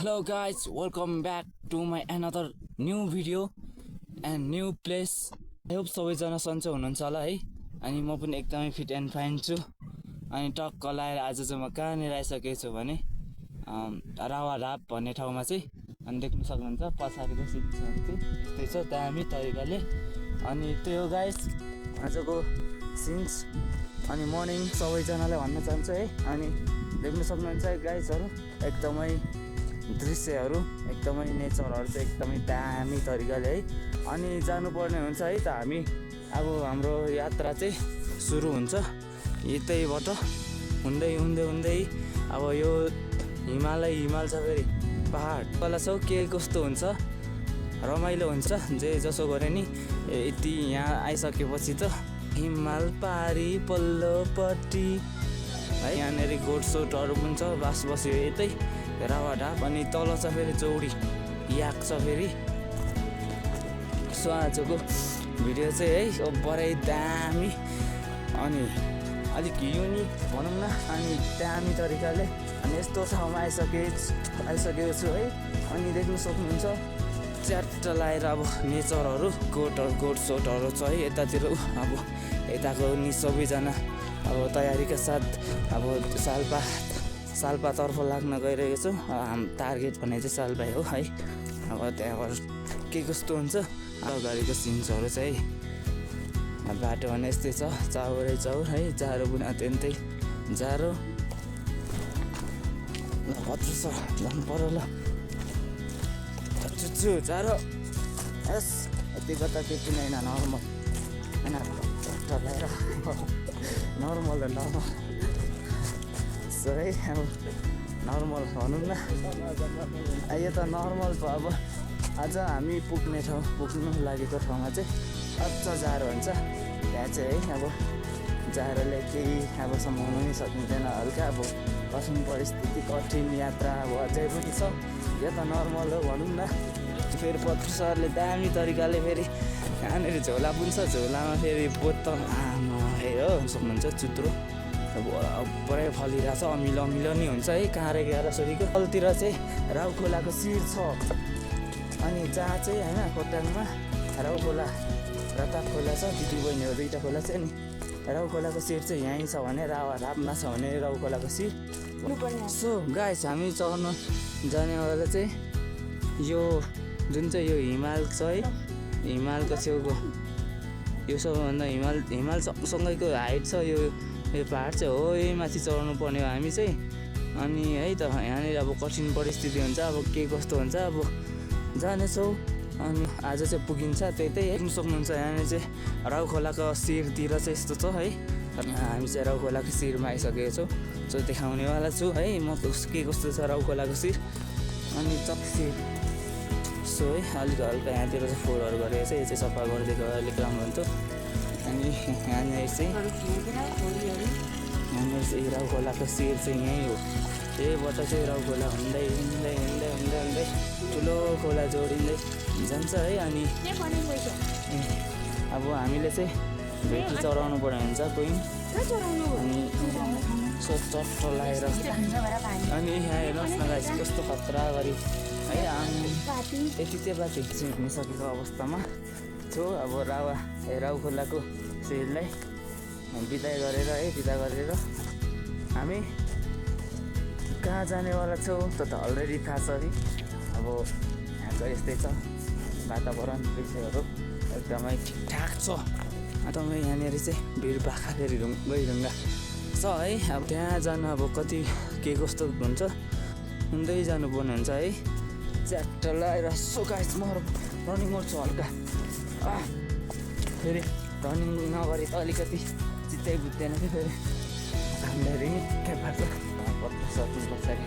Hello guys, welcome back to my another new video and new place. I hope सबैजना सन्चै हुनुहुन्छ होला है। अनि म पनि एकदमै फिट एन्ड फाइन छु। अनि टक्क लाएर आज चाहिँ म कहाँनिर आइसकेको छु भने रावाढाप भन्ने ठाउँमा चाहिँ अनि देख्न सक्नुहुन्छ पछाडिको सिनहरू चाहिँ त्यस्तै छ दामी तरिकाले। अनि त्यही हो गाइस आजको सिन्स अनि मर्निङ सबैजनालाई भन्न चाहन्छु है। अनि देख्न सक्नुहुन्छ गाइसहरू एकदमै दृश्यहरू एकदमै नेचरहरू चाहिँ एकदमै दामी तरिकाले है। अनि जानुपर्ने हुन्छ है त हामी अब हाम्रो यात्रा चाहिँ सुरु हुन्छ यतैबाट हुँदै हुँदै हुँदै अब यो हिमाल छ फेरि पहाड तल छ के कस्तो हुन्छ रमाइलो हुन्छ जे जसो गरे नि यति यहाँ आइसकेपछि त हिमाल पारी पल्लोपट्टि है यहाँनिर गोठसोटहरू पनि छ बास बस्यो यतै रावाढाप। अनि तल छ फेरि चौडी याक छ फेरि। सो आजको भिडियो चाहिँ है बडै दामी अनि अलिक युनिक भनौँ न अनि दामी तरिकाले अनि यस्तो ठाउँमा आइसकेको छु है। अनि देख्न सक्नुहुन्छ च्याट्ट लगाएर अब नेचरहरू गोठसोटहरू छ है यतातिर। अब यताको नि सबैजना अब तयारीका साथ अब साल्पातर्फ लाग्न गइरहेको छु। टार्गेट भन्ने चाहिँ साल्पा हो है। अब त्यहाँबाट के कस्तो हुन्छ गाडीको सिन्सहरू चाहिँ बाटो भने यस्तै छ चाउरै चाउर है। जाडो पनि अत्यन्तै जाडो ल भत्र छ जानु पर्यो ल चुच्चु जाडो यस यति कता त्यति नै नर्मल होइन चलाएर नर्मल है अब नर्मल भनौँ न यो त नर्मल पो। अब आज हामी पुग्नु लागेको ठाउँमा चाहिँ अझ जाडो हुन्छ त्यहाँ चाहिँ है। अब जाडोले केही अब सम्हाल्नु नै सकिँदैन हल्का अब कठिन परिस्थिति कठिन यात्रा अब अझै पनि छ। यो त नर्मल हो भनौँ न। फेरि पत्र सरले दामी तरिकाले फेरि यहाँनिर झोला पनि छ झोलामा फेरि बोतल आमा हो सक्नुहुन्छ चुत्रो पुरै फलिरहेको छ अमिलो नि हुन्छ है। काँडे सोरीको तलतिर चाहिँ राउ खोलाको शिर छ। अनि जहाँ चाहिँ होइन खोटाङमा राउ खोला रताप खोला छ दिदी बहिनीहरू दुईवटा खोला छ नि। राउ खोलाको शिर चाहिँ यहीँ छ भने रावाढापमा छ भने राउ खोलाको शिर। सो गाइस हामी चढ्न जानेवाला चाहिँ यो जुन चाहिँ यो हिमाल छ है हिमालको छेउको यो सबैभन्दा हिमाल सँगैको हाइट छ यो पहाड चाहिँ हो यही माथि चढ्नु पर्ने हो हामी चाहिँ। अनि है त यहाँनिर अब कठिन परिस्थिति हुन्छ अब के कस्तो हुन्छ अब जानेछौँ। अनि आज चाहिँ पुगिन्छ त्यतै हेर्नु सक्नुहुन्छ यहाँनिर चाहिँ राउ खोलाको शिरतिर चाहिँ यस्तो छ है। अनि हामी चाहिँ राउ खोलाको शिरमा आइसकेको छौँ। सो देखाउनेवाला छु है म के कस्तो छ राउ खोलाको शिर अनि चक्सी। सो है अलिक हल्का यहाँतिर चाहिँ फोहोरहरू गरेर चाहिँ यो चाहिँ सफा गरिदिएको अलिक राम्रो हुन्थ्यो। अनि यहाँनिर चाहिँ राउ खोलाको शिर चाहिँ यहीँ हो। त्यहीबाट चाहिँ राउ खोला हुँदै ठुलो खोला जोडिँदै जान्छ है। अनि अब हामीले चाहिँ भेटी चढाउनु पर्ने हुन्छ कोही अनि सो चट्ट लगाएर अनि यहाँ हेर्नुहोस् न गाइस कस्तो खतरा गरी है यति चाहिँ बाटो हिँडिसकेको अवस्थामा छु। अब राउ खोलाको शिरलाई बिदा गरेर हामी कहाँ जानेवाला छौँ त अलरेडी थाहा छ है। अब यहाँको यस्तै छ वातावरण दृश्यहरू एकदमै ठिकठाक छ। एकदमै यहाँनिर चाहिँ भिरबाखा फेरि गइढुङ्गा छ है। अब त्यहाँ जानु अब कति के कस्तो हुन्छ हुँदै जानुपर्ने हुन्छ है। च्याट्ट लगाएर सो गाइस म रनिङ गर्छु हल्का फेरि रनिङ नगरी त अलिकति चित्तै बुझ्दैन कि फेरि हामीलाई निकै पार्छ पत्र सक्नु पछाडि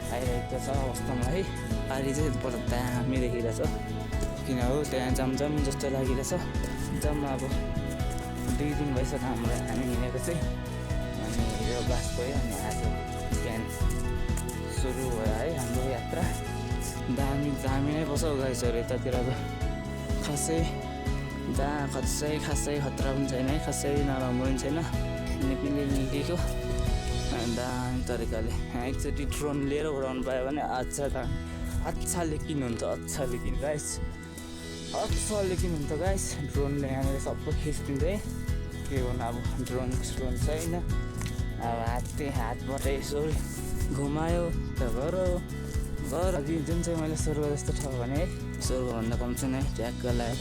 आइरहेको छ अवस्थामा है। पारी चाहिँ बडो दामी देखिरहेछ किन हो त्यहाँ जमजम जस्तो लागिरहेछ। जम्मा अब 2 दिन भइसक्यो हामी हिँडेको चाहिँ। अनि यो बास गयो अनि आज बिहान सुरु भयो है हाम्रो यात्रा। दामी नै बस्छ गाइसहरू यतातिर अब खासै खतरा पनि छैन है खासै नराम्रो पनि छैन निक्लिएको दामी तरिकाले एकचोटि ड्रोन लिएर उडाउनु पायो भने अच्छा त अच्छा लेकिन हुन्छ गाइस ड्रोनले यहाँनिर सबै खिचिदिँदै के गर्नु अब ड्रोन छैन अब हातबाट यसो घुमायो त घर अघि जुन चाहिँ मैले स्वर्ग जस्तो ठाउँ भने है स्वर्गभन्दा कम चाहिँ नै ट्याक्क लगाएर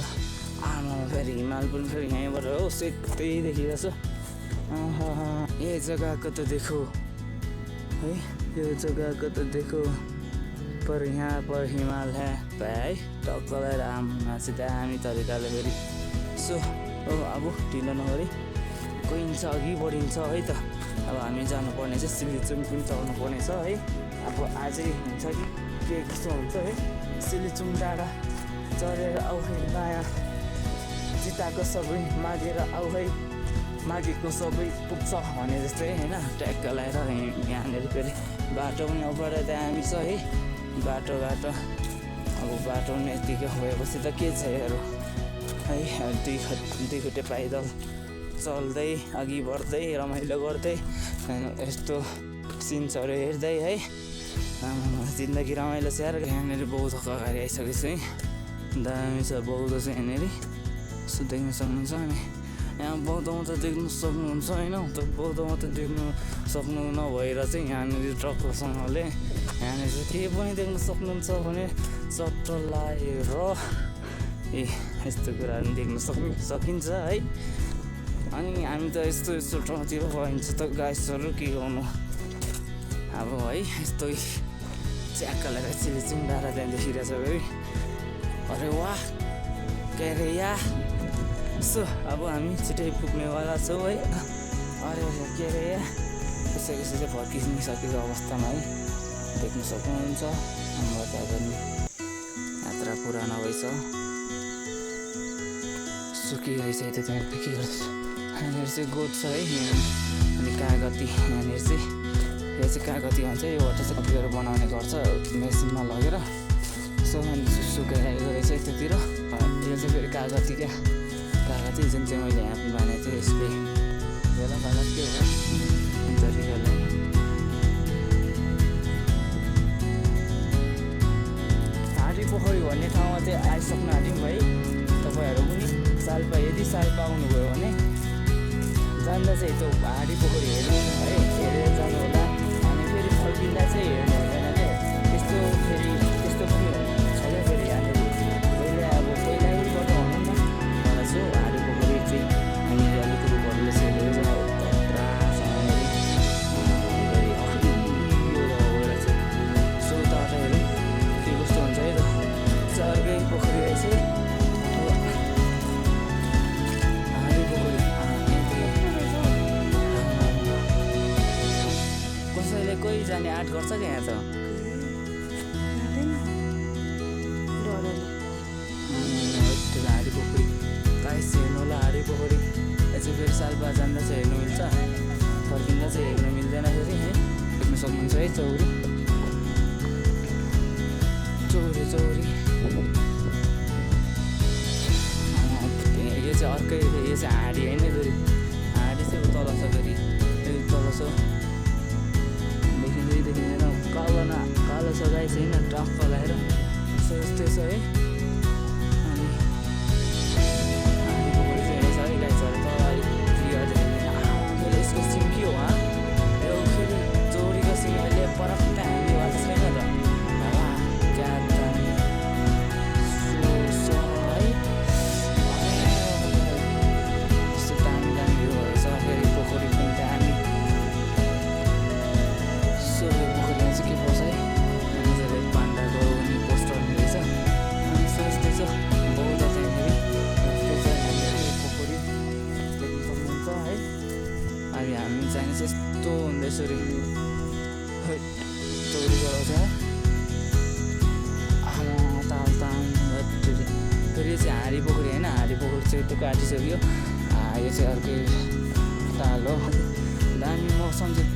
आमा फेरि हिमाल पनि फेरि यहीँबाट हो सेक्दै देखिरहेछ ये जगह को तो देखो है यो जगह को तो देखो पर यहाँ पर हिमाल है भाइ टक्क लगाएर आमा चाहिँ दामी तरिकाले फेरि सो अब ढिलो नगरी गइन्छ अघि बढिन्छ है त अब हामी जानुपर्ने चाहिँ सिलिचुङ पनि चढ्नुपर्ने छ है अब आजै हुन्छ कि के कस्तो हुन्छ है सिलिचुङ डाँडा चढेर आऊ है माया चिताको सबै मागेर आऊ है मागेको सबै पुग्छ भने जस्तै होइन ट्याक्क लगाएर यहाँनिर फेरि बाटो पनि अबबाट दामी छ है बाटो अब बाटो पनि यतिकै भएपछि त के छ हेरौँ है दुई खुट्टे पाइदल चल्दै अघि बढ्दै रमाइलो गर्दै यस्तो सिन्सहरू हेर्दै है जिन्दगी रमाइलो छ यार यहाँनिर बौद्ध अगाडि आइसकेपछि है दामी छ बौद्ध चाहिँ यहाँनिर यसो देख्न सक्नुहुन्छ अनि यहाँ बौद्धमा त देख्नु सक्नुहुन्छ होइन बौद्धमा त देख्नु सक्नु नभएर चाहिँ यहाँनिर ट्रकसँगले यहाँनिर चाहिँ के पनि देख्न सक्नुहुन्छ भने चट्ट लगाएर यस्तो कुराहरू देख्न सकिन्छ है अनि हामी त यस्तो ठाउँतिर गइन्छ त गाइसहरू के गर्नु अब है यस्तो च्याक्क लगाएर सिलिचुङ डाँडा त्यहाँ देखिरहेछ फेरि अरे वाह के अरे या सो अब हामी छिटै पुग्नेवाला छौँ है अरे के अरे या कसै चाहिँ फर्किसकेको अवस्थामा है देख्न सक्नुहुन्छ हाम्रो त्यहाँ पनि यात्रा पुरा नभएछ सुकिरहेछ यता त्यहाँ के गर्छ यहाँनिर चाहिँ गोठ छ है अनि कागती यहाँनिर चाहिँ यो चाहिँ कागती भन्छ यो वाटर चाहिँ कति गरेर बनाउने गर्छ मेसिनमा लगेर सो अनि सुकाइरहेको रहेछ यतातिर यो चाहिँ फेरि कागती जुन चाहिँ मैले यहाँ भनेको थिएँ यसले बेला गलत के हो तरिकाले हाडी पोखरी भन्ने ठाउँमा चाहिँ आइसक्नु आँट्यौँ है तपाईँहरू पनि यदि सालपा आउनुभयो भने जाँदा चाहिँ त्यो हाडी पोखरी हेर्नु है हेरेर जानु होला अनि फेरि फर्किँदा चाहिँ हेर्नु हुँदैन क्या त्यस्तो फेरि त्यस्तो पनि छ क्या फेरि यहाँनिर पहिल्यैबाट भनौँ न मलाई चाहिँ हाडी पोखरी चाहिँ हामीले अलिक रुखहरूले सेलेर सो तल हेरौँ के कस्तो हुन्छ है त अर्कै पोखरी रहेछ कसैले कोही जाने आँट गर्छ क्या यहाँ त हाडी पोखरी गाइस हेर्नु होला हाडी पोखरी यो चाहिँ फेरि सालपा जाँदा चाहिँ हेर्नु मिल्छ फर्किँदा चाहिँ हेर्नु मिल्दैन फेरि है देख्न सक्नुहुन्छ है चौरी यो चाहिँ अर्कै यो चाहिँ हाडी होइन फेरि हाडी चाहिँ तल छ फेरि तल छ देखिँदैन कालो छ गाई छैन टक्क लगाएर यस्तै छ है अनि हाडी पोखरी चाहिँ रहेछ है गाइसहरू तल अलिक फेरि यसको सिम के हो यो फेरि चौरीको सिम अहिले परफ्ट हामी भएको छैन त यस्तो हुँदै यसरी चौरी गराउँछ ताल फेरि यो चाहिँ हाडी पोखरी होइन हाडी पोखरी चाहिँ त्यो काटिसक्यो यो चाहिँ अर्कै ताल हो दामी मौसम चाहिँ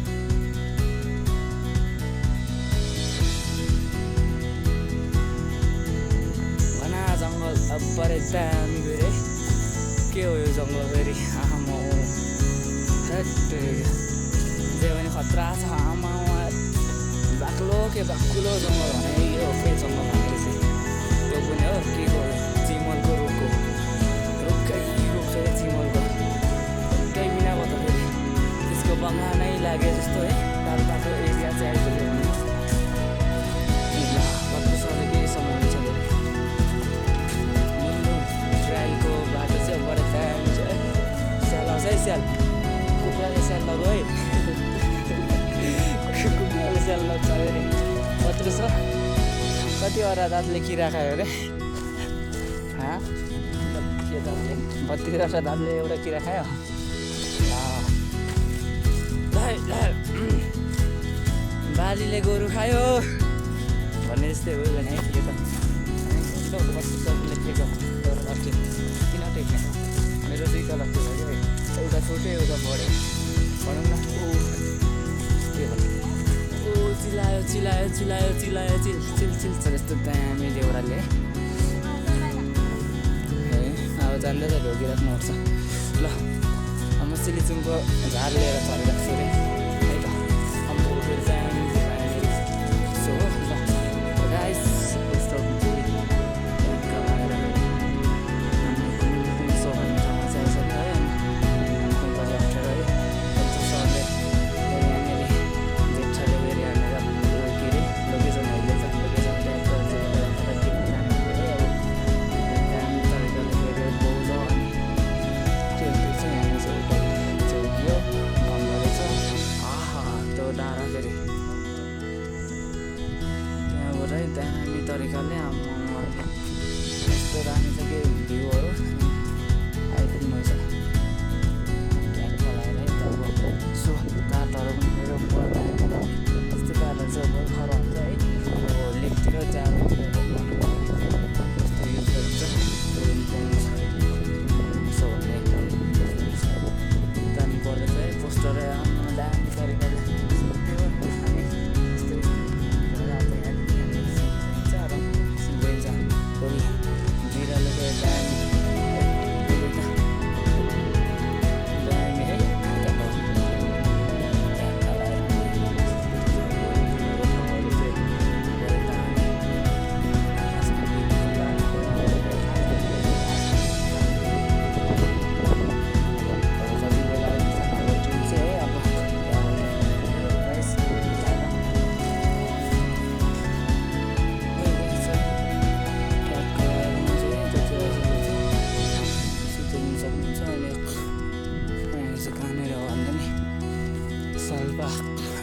घना जङ्गल अब परे दामी फेरि के हो यो जङ्गल फेरि आमा जे भने खतरा छ आमा बाक्लो जङ्गल भने यो फेरि रुखसँग भनेको चाहिँ त्यो पनि हो के को चिमलको रुखको रुखै रुख छ क्या चिमलको केही बिना भन्दाखेरि त्यसको बगानै लागे जस्तो है तालपाको एरिया चाहिँ आइपुग्यो भने सरले केही समाउनु छ मुन्नु ट्रायलको बाटो चाहिँ बडा दामी छ है स्याल आउँछ है स्याल कुखुराले स्याल लगो है कुखुराले स्याल लाग्छ अरे कत्रो छ कतिवटा दाँतले किरा खायो अरे के दाँतले 32वटा दाँतले एउटा किरा खायो बालीले गोरु खायो भन्ने जस्तै हो भने यो त लेखेको किन टेक्ने मेरो 2 तला थियो है एउटा छोटो एउटा बढ्यो भनौँ न के भन्नु चिलायो चिलायो चिलायो चिलायो चिल चिल चिल छ यस्तो दामी देउराले है अब जान्दै त ढोकिराख्नुपर्छ ल म सिलिचुङको झार लिएर चलिरहेको छु अरे है त अब फेरि दामी सो ल गाइस यस्तो दामी तरिकाले यस्तो दामी छ कि भ्यूहरू आइपुग्नु छ ट्याङ्क लगाएर है त अब सो काठहरू पनि मेरो यस्तो काठहरू चाहिँ भर्खर हुन्छ है अब लेकतिर जाँदातिर यस्तो युज गरिन्छ सो भन्ने एकदम दामी पर्दैछ है पोस्टर दामी तरिकाले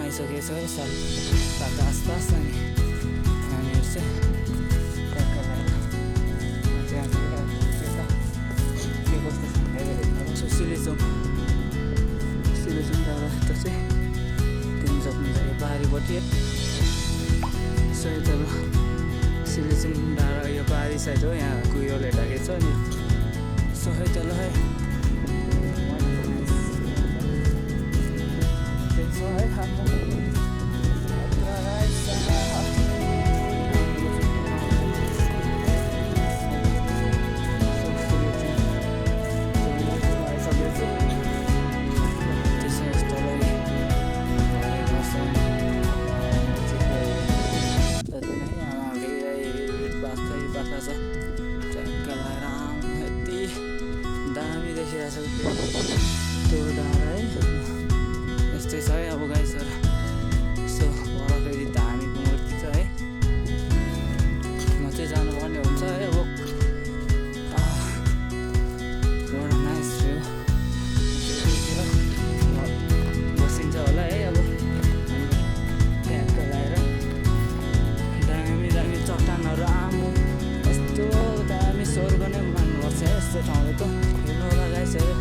आइसकेको छ है सालको आसपास अनि हामीहरू चाहिँ के कस्तो छ सिलिचुङ डाँडा त चाहिँ तिमी सक्नुहुन्छ यो पाहाडीपट्टि सो यता सिलिचुङ डाँडा यो पाहाडी साइड हो यहाँ कुहिरोले ढाकेको छ अनि सो है त ल है दामी देखिरहेको छ त्यो डाँडा है यस्तै छ है अब गाइसहरू सो पर फेरि धामीको मूर्ति छ है म चाहिँ जानुपर्ने हुन्छ है अब एउटा नाइस भ्यू बसिन्छ होला है अब ट्याङ्क लगाएर दामी दामी चट्टानहरू आमु यस्तो दामी स्वर्ग नै मान्नुपर्छ है यस्तो ठाउँले त हेर्नु होला गाइसहरू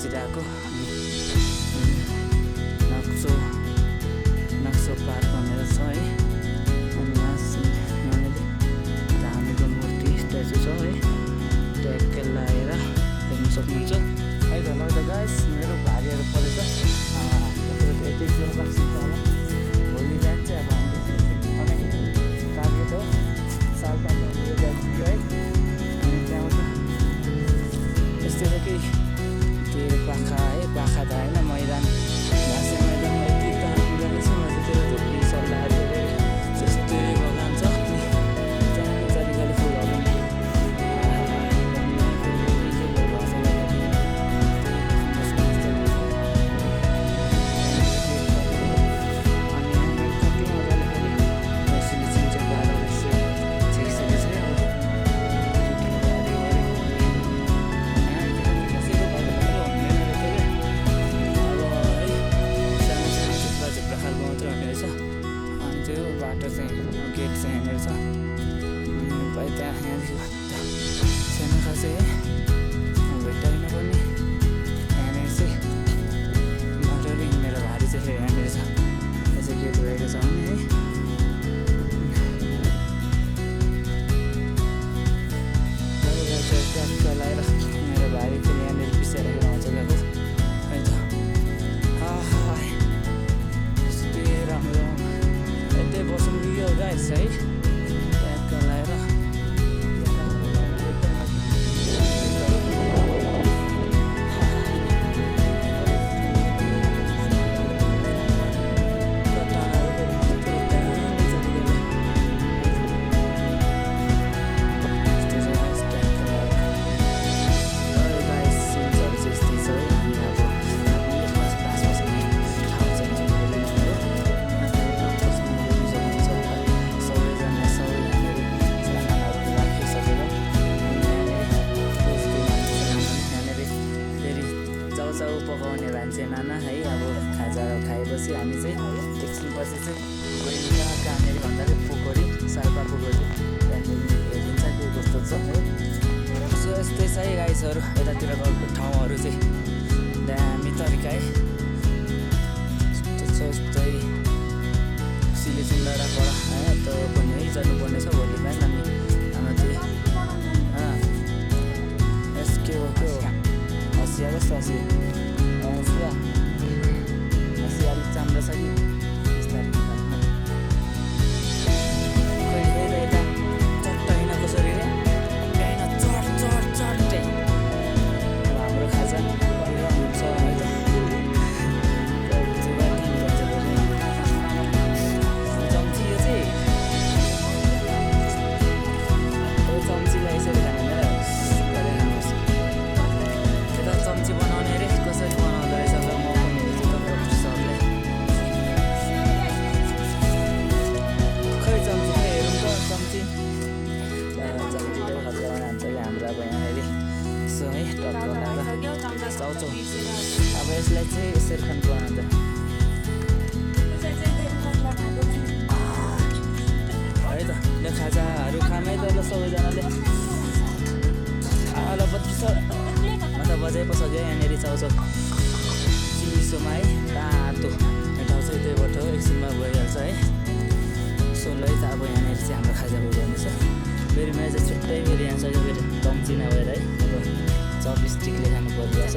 बसिरहेको नक्सो पार्क भनेर छ है। अनि यहाँनिर धामीको मूर्ति स्ट्याचु छ है, ट्याक्कै लगाएर हेर्नु सक्नुहुन्छ है त। ल त गाइस मेरो भारीहरू परेछ यति होला। भोलि बिहान चाहिँ अब हामीले टार्गेट हो सालपामा जान्छु है। अनि त्यहाँबाट यस्तै छ कि त्यो पाखा है, पाखा त होइन मैदान, घाँसे मैदानमा यति टाढो जानेछ म चाहिँ त्यो धुप्पी सल्लाहहरू त्यस्तै बगान छ। त्यहाँ जरिकाले फुलहरू बाटो चाहिँ गेट चाहिँ यहाँनिर छ। त्यहाँ यहाँदेखि सानो खासै है भेट्टाइन पनि यहाँनिर चाहिँ बाटोले हिँडेर भारी चाहिँ फेरि यहाँनिर छ। यो चाहिँ गेट भएको छ भने है। ट्याक्क लगाएर मेरो भारी फेरि यहाँनिर पिसाइरहेको आउँछ गएको है त। यस्तै राम्रो यतै बसौँ कि यो गाइस है, ट्याक्क लगाएर पकाउने मान्छे नाना है। अब खाजा खाएपछि हामी चाहिँ एकछिनपछि चाहिँ गइन्छ कहाँनिर भन्दाखेरि पोखरी, सालपा पोखरी, त्यहाँनिर हेरिन्छ के कस्तो छ है। सो यस्तै छ है गाइसहरू, यतातिरको ठाउँहरू चाहिँ दामी तरिका है। यस्तै सिलिसिङ डाँडा पर है त पनि है जानुपर्ने छ भोलि बिहान। अनि हाम्रो त्यो यस के हो हँसिया कस्तो हँसिया अलिक चाम्रो छ कि बिस्तारै खै यता चट्ट होइन कसरी रे होइन चट्टै हाम्रो खाजा हुन्छ है त। चम्ची यो चाहिँ चम्चीलाई यसरी खानु यता चम्ची बनाउने रे कसरी बनाउँदो रहेछ म पनि सरले खै चम्ची खै हेरौँ त चम्ची चम्चीले खतरा बनाइहाल्छ कि हाम्रो अब यहाँनिर सो है टक्क लगाएर चाउचाउ अब यसलाई चाहिँ यसरी खानु पर्ने है त। यो खाजाहरू खामै त ल सबैजनाले ल 32 त बजाइ पो सक्यो यहाँनिर चाउचाउ चिसोमा है तातो ठाउँ चाहिँ त्यहीबाट एकछिनमा भइहाल्छ है। सोलै त अब यहाँनिर चाहिँ हाम्रो खाजा भइजानेछ। फेरि मैले चाहिँ छुट्टै फेरि यहाँ सक्यो फेरि चम्ची नभएर है अब चपस्टिकले खानु परिरहेछ।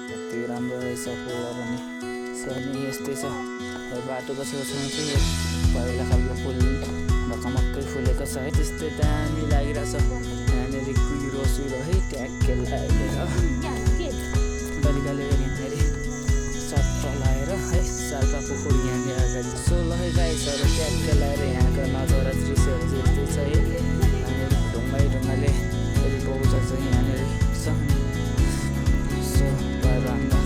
कति राम्रो रहेछ फुलहरू पनि अनि यस्तै छ बाटोको छेउछाउमा चाहिँ यो पहिला खालको फुल ढकमक्कै फुलेको छ है त्यस्तै दामी लागिरहेछ यहाँनिर कुहिरो सुहिरो है ट्याक्कै लागेर तरिकाले यहाँनिर सट्ट लगाएर है साल्पा पोखरी यहाँनिर अगाडि सो ल है गाइसहरू ट्याक्कै लगाएर यहाँको नजारा दृश्यहरू चाहिँ यस्तै छ है यहाँनिर ढुङ्गाले फेरि बौछ चाहिँ यहाँनिर छ सो बाहिर हाम्रो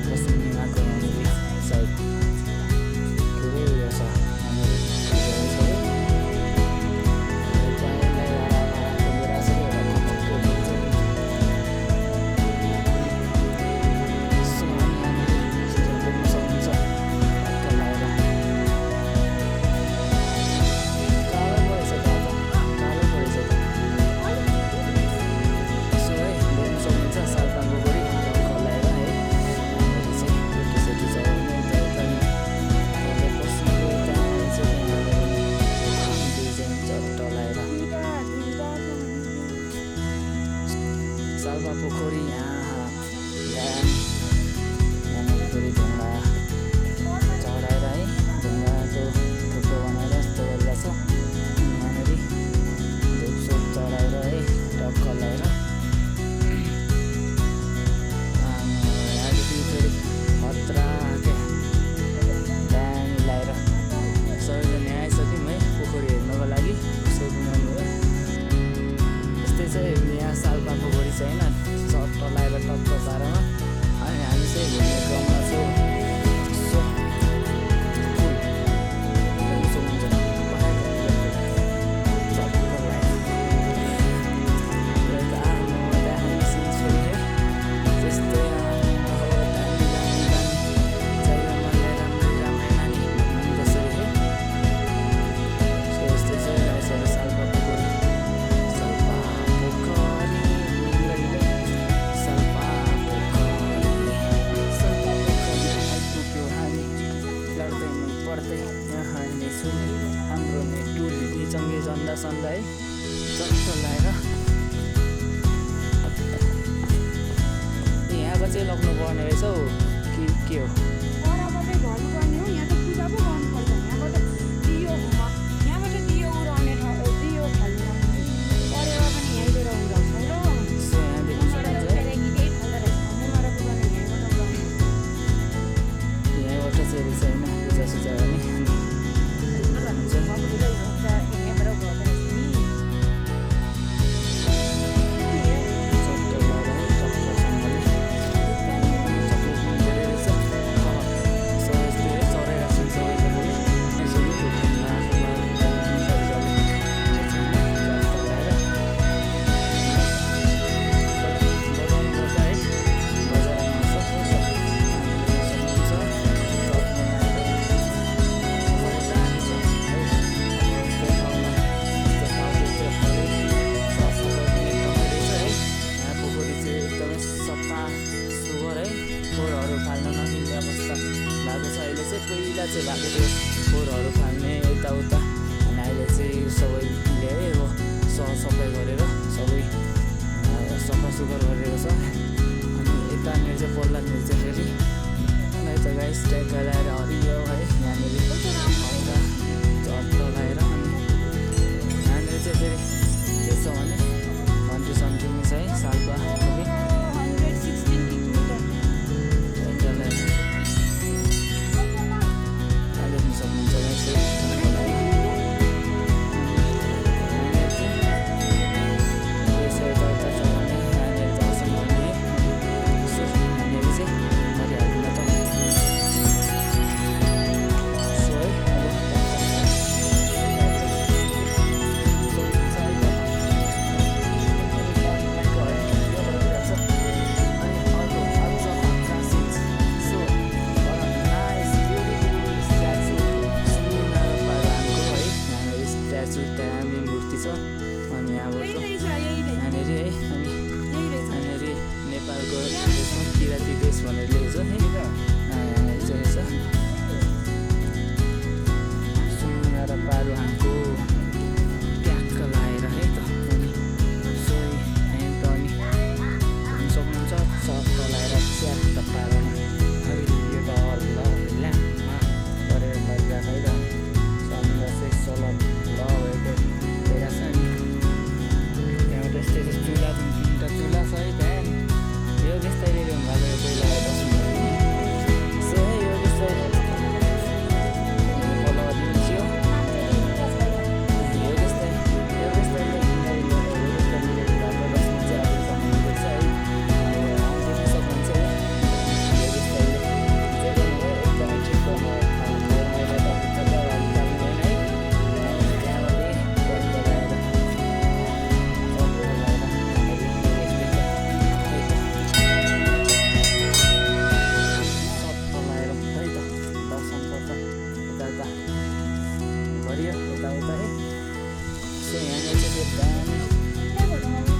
पश्चिमाको यहाँनिर साइड के अरे उयो छ साल्पा पोखरी यहाँ यहाँनिर फेरि ढुङ्गा चढाएर है ढुङ्गाको थुप्रो बनाएर यस्तो गरिरहेछ यहाँनिर धुपसुप चढाएर है टक्क लगाएर यहाँदेखि फेरि खतरा क्या दामी लगाएर सबैजना यहाँ आइसक्यौँ है पोखरी हेर्नको लागि यसो घुमाउनु हो यस्तै चाहिँ यहाँ साल्पा पोखरी छ होइन सट्ट लगाएर टक्क पारामा अनि हामी चाहिँ घुम्ने क्रममा चाहिँ सो फुल हेर्नु सक्नुहुन्छ टक्क लगाएर देखाउने सिन छु है त्यस्तै हाम्रो टुरी चङ्गे जन्दा सन्दा है चट्ट लगाएर यहाँको चाहिँ लग्नु पर्ने रहेछ हौ कि के हो यहाँबाट चाहिँ रहेछ होइन पूजा सुजा गर्ने फोहोरहरू फाल्न नमिल्ने अवस्था भएको छ अहिले चाहिँ पहिला चाहिँ भएको थियो फोहोरहरू फाल्ने यताउता अनि अहिले चाहिँ सबैले अब सफाइ गरेर सबै सफा सुग्घर गरेको छ अनि यतानिर चाहिँ पल्लानिर चाहिँ फेरि यता गाइस ट्याक्का लगाएर हरियो है यहाँनिर झट्ट लगाएर अनि यहाँनिर चाहिँ फेरि के छ भने घन्टी सन्टिङ छ है साल्पा मूर्ति छ अनि यहाँनिर है अनि यहाँनिर नेपालको देशमा किराँती देश भनेर लेखेको छ है यहाँनिर चाहिँ छ सुन्ना र पारुहाङको ट्याक्क लगाएर है त अनि सोही यहीँ त अनि सक्नुहुन्छ गरियो यताउता है। सो यहाँनिर चाहिँ फेरि दामी